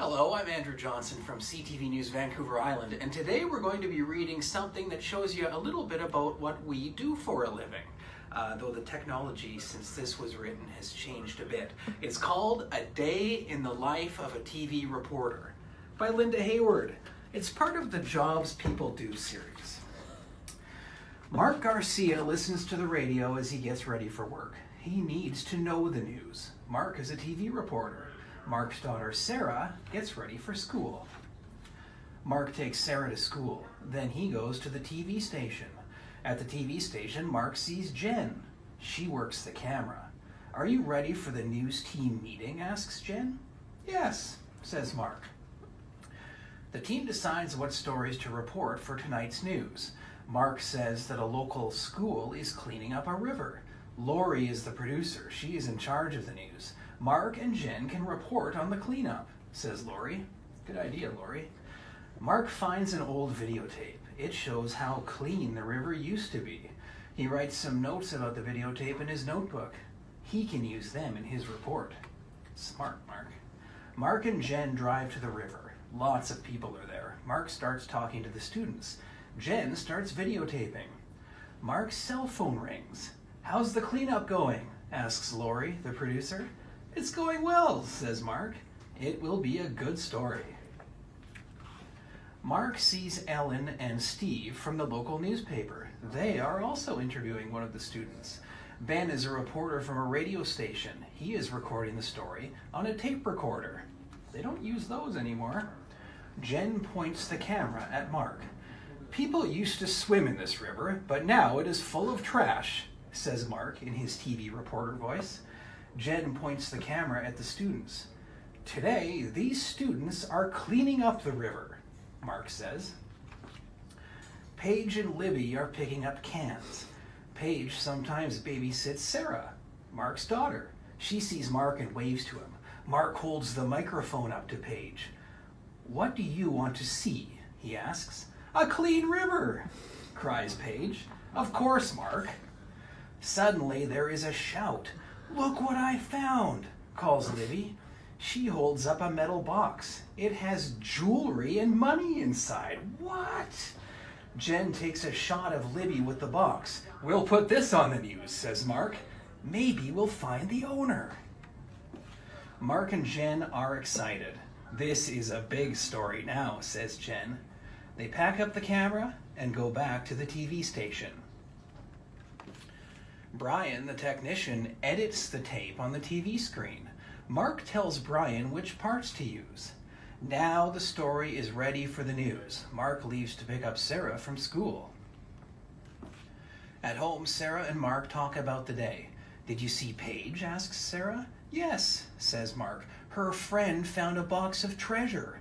Hello, I'm Andrew Johnson from CTV News Vancouver Island, and today we're going to be reading something that shows you a little bit about what we do for a living. Though the technology since this was written has changed a bit. It's called A Day in the Life of a TV Reporter by Linda Hayward. It's part of the Jobs People Do series. Mark Garcia listens to the radio as he gets ready for work. He needs to know the news. Mark is a TV reporter. Mark's daughter Sarah gets ready for school. Mark takes Sarah to school. Then he goes to the TV station. At the TV station, Mark sees Jen. She works the camera. "Are you ready for the news team meeting?" asks Jen. "Yes," says Mark. The team decides what stories to report for tonight's news. Mark says that a local school is cleaning up a river. Lori is the producer. She is in charge of the news. "Mark and Jen can report on the cleanup," says Lori. "Good idea, Lori." Mark finds an old videotape. It shows how clean the river used to be. He writes some notes about the videotape in his notebook. He can use them in his report. Smart, Mark. Mark and Jen drive to the river. Lots of people are there. Mark starts talking to the students. Jen starts videotaping. Mark's cell phone rings. "How's the cleanup going?" asks Lori, the producer. "It's going well," says Mark. "It will be a good story." Mark sees Ellen and Steve from the local newspaper. They are also interviewing one of the students. Ben is a reporter from a radio station. He is recording the story on a tape recorder. They don't use those anymore. Jen points the camera at Mark. "People used to swim in this river, but now it is full of trash," says Mark in his TV reporter voice. Jen points the camera at the students. "Today, these students are cleaning up the river," Mark says. Paige and Libby are picking up cans. Paige sometimes babysits Sarah, Mark's daughter. She sees Mark and waves to him. Mark holds the microphone up to Paige. "What do you want to see?" he asks. "A clean river," cries Paige. "Of course, Mark." Suddenly there is a shout. "Look what I found," calls Libby. She holds up a metal box. It has jewelry and money inside. "What?" Jen takes a shot of Libby with the box. "We'll put this on the news," says Mark. "Maybe we'll find the owner." Mark and Jen are excited. "This is a big story now," says Jen. They pack up the camera and go back to the TV station. Brian, the technician, edits the tape on the TV screen. Mark tells Brian which parts to use. Now the story is ready for the news. Mark leaves to pick up Sarah from school. At home, Sarah and Mark talk about the day. "Did you see Paige?" asks Sarah. "Yes," says Mark. "Her friend found a box of treasure."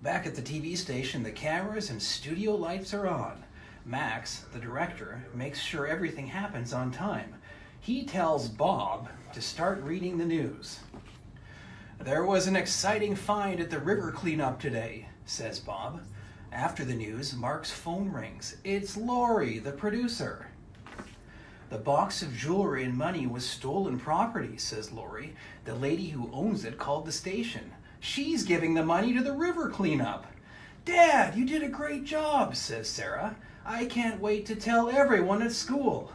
Back at the TV station, the cameras and studio lights are on. Max, the director, makes sure everything happens on time. He tells Bob to start reading the news. "There was an exciting find at the river cleanup today," says Bob. After the news, Mark's phone rings. It's Lori, the producer. "The box of jewelry and money was stolen property," says Lori. "The lady who owns it called the station. She's giving the money to the river cleanup." "Dad, you did a great job," says Sarah. "I can't wait to tell everyone at school."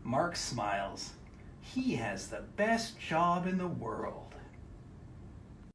Mark smiles. He has the best job in the world.